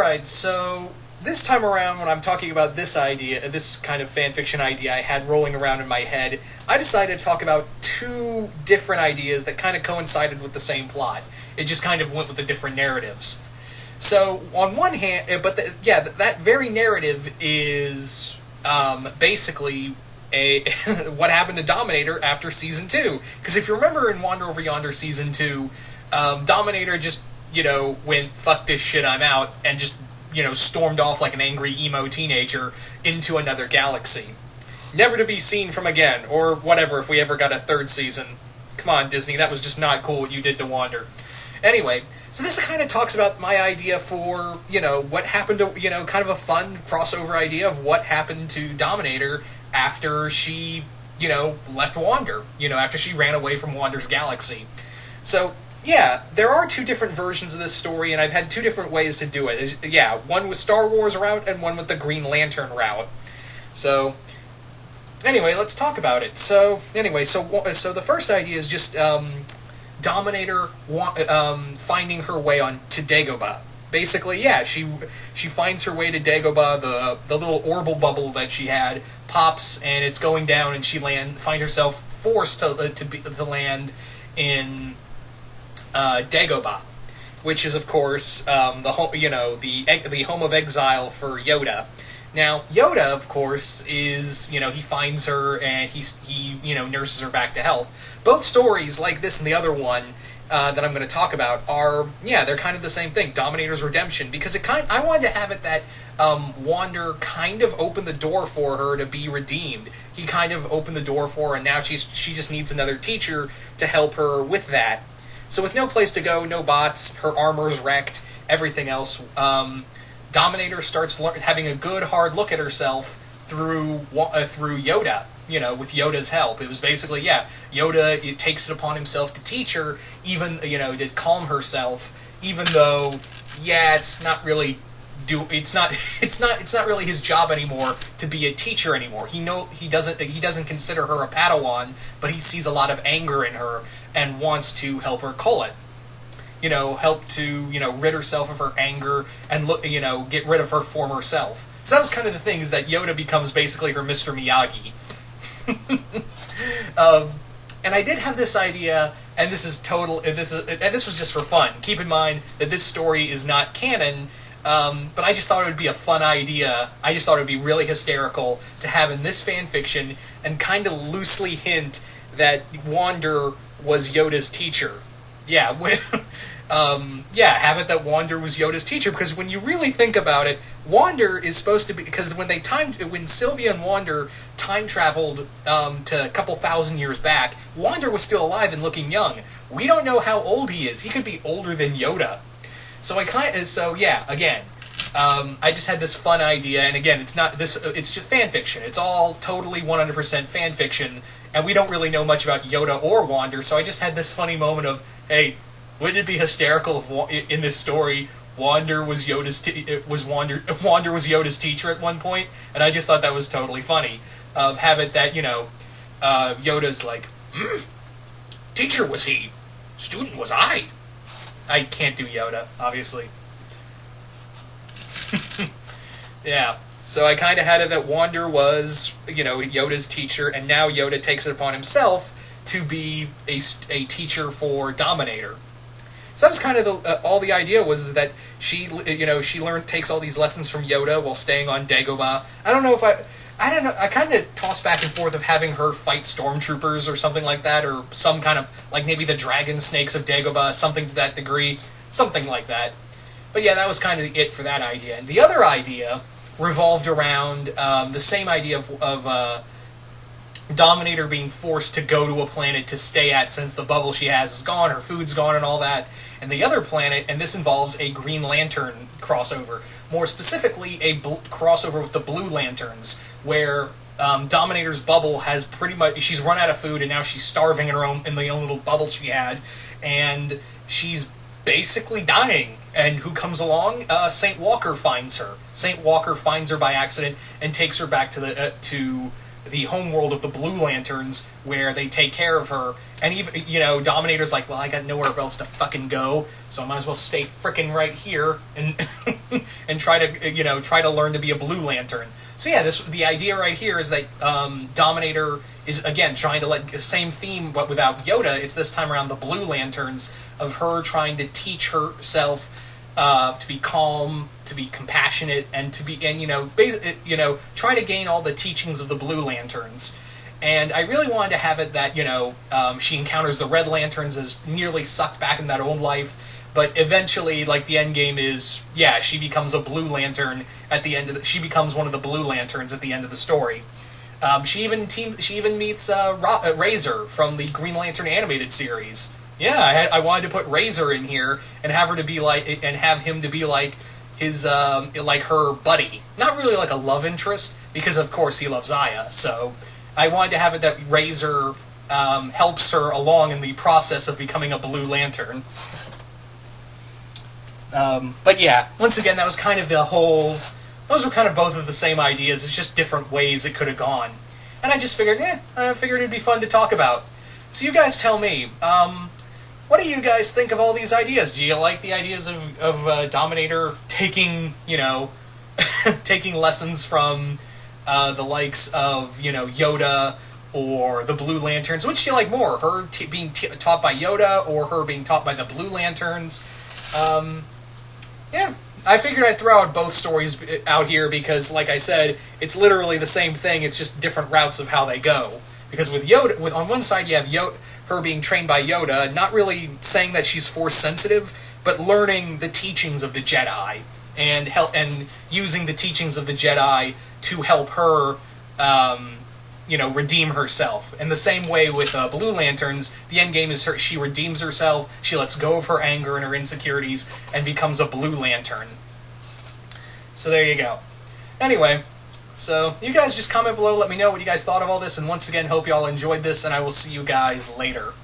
Alright, so this time around when I'm talking about this idea, this kind of fanfiction idea I had rolling around in my head, I decided to talk about two different ideas that kind of coincided with the same plot. It just kind of went with the different narratives. So, on one hand, that very narrative is basically what happened to Dominator after Season 2. Because if you remember in Wander Over Yonder Season 2, Dominator just, went, fuck this shit, I'm out, and just, stormed off like an angry emo teenager into another galaxy. Never to be seen from again, or whatever if we ever got a third season. Come on, Disney, that was just not cool what you did to Wander. Anyway, so this kind of talks about my idea for, what happened to, kind of a fun crossover idea of what happened to Dominator after she, left Wander, after she ran away from Wander's galaxy. So, yeah, there are two different versions of this story, and I've had two different ways to do it. One with Star Wars route, and one with the Green Lantern route. So, anyway, let's talk about it. So the first idea is just, Dominator finding her way on to Dagobah. Basically, she finds her way to Dagobah. The little orbital bubble that she had pops, and it's going down, and she finds herself forced to land in Dagobah, which is of course the home of exile for Yoda. Now, Yoda, of course, is, he finds her and he nurses her back to health. Both stories, like this and the other one that I'm going to talk about, are, they're kind of the same thing, Dominator's redemption, because I wanted to have it that Wander kind of opened the door for her to be redeemed. He kind of opened the door for her, and now she just needs another teacher to help her with that. So with no place to go, no bots, her armor's wrecked, everything else, Dominator starts having a good hard look at herself through Yoda, with Yoda's help. It was basically, Yoda takes it upon himself to teach her, even, to calm herself, even though, it's not really it's not really his job anymore to be a teacher anymore. He doesn't consider her a Padawan, but he sees a lot of anger in her and wants to help her cull it. Help to, rid herself of her anger and get rid of her former self. So that was kind of the thing, is that Yoda becomes basically her Mr. Miyagi. And I did have this idea, and this was just for fun. Keep in mind that this story is not canon, but I just thought it would be a fun idea. I just thought it would be really hysterical to have in this fan fiction and kind of loosely hint that Wander was Yoda's teacher. Have it that Wander was Yoda's teacher, because when you really think about it, Wander is supposed to be, because when Sylvia and Wander time traveled to a couple thousand years back, Wander was still alive and looking young. We don't know how old he is. He could be older than Yoda. I just had this fun idea, and again, it's just fan fiction. It's all totally 100% fan fiction, and we don't really know much about Yoda or Wander, so I just had this funny moment of, hey, wouldn't it be hysterical if in this story Wander was Yoda's teacher at one point? And I just thought that was totally funny. Have it that Yoda's like, teacher was he, student was I. I can't do Yoda, obviously. Yeah. So I kind of had it that Wander was, Yoda's teacher, and now Yoda takes it upon himself to be a teacher for Dominator. So that was kind of all the idea was that she takes all these lessons from Yoda while staying on Dagobah. I don't know, I kind of tossed back and forth of having her fight stormtroopers or something like that, or some kind of, like maybe the dragon snakes of Dagobah, something to that degree, something like that. But yeah, that was kind of it for that idea. And the other idea revolved around the same idea of Dominator being forced to go to a planet to stay at since the bubble she has is gone, her food's gone and all that. And the other planet, and this involves a Green Lantern crossover, more specifically a crossover with the Blue Lanterns, where Dominator's bubble has pretty much, she's run out of food and now she's starving in the own little bubble she had, and she's basically dying. And who comes along? Saint Walker finds her. Saint Walker finds her by accident and takes her back to the homeworld of the Blue Lanterns, where they take care of her. And even, Dominator's like, well, I got nowhere else to fucking go, so I might as well stay frickin' right here and and try to learn to be a Blue Lantern. So yeah, the idea right here is that Dominator is, again, trying to the same theme, but without Yoda. It's this time around the Blue Lanterns, of her trying to teach herself to be calm, to be compassionate, and to be, try to gain all the teachings of the Blue Lanterns. And I really wanted to have it that, she encounters the Red Lanterns, is nearly sucked back in that old life, but eventually, the end game is, she becomes a Blue Lantern at the end of she becomes one of the Blue Lanterns at the end of the story. She even meets Razor from the Green Lantern animated series. Yeah, I wanted to put Razor in here and have him to be like his her buddy. Not really like a love interest, because of course he loves Aya. So I wanted to have it that Razor helps her along in the process of becoming a Blue Lantern. But yeah, once again, that was kind of those were kind of both of the same ideas. It's just different ways it could have gone. And I just figured, it'd be fun to talk about. So you guys tell me, what do you guys think of all these ideas? Do you like the ideas of Dominator taking, taking lessons from the likes of, Yoda or the Blue Lanterns? Which do you like more? Her being taught by Yoda, or her being taught by the Blue Lanterns? Yeah, I figured I'd throw out both stories out here because, like I said, it's literally the same thing. It's just different routes of how they go. Because with Yoda, on one side you have her being trained by Yoda, not really saying that she's Force sensitive, but learning the teachings of the Jedi and using the teachings of the Jedi to help her, redeem herself. And the same way with Blue Lanterns, the end game is she redeems herself, she lets go of her anger and her insecurities, and becomes a Blue Lantern. So there you go. Anyway, so you guys just comment below, let me know what you guys thought of all this, and once again, hope you all enjoyed this, and I will see you guys later.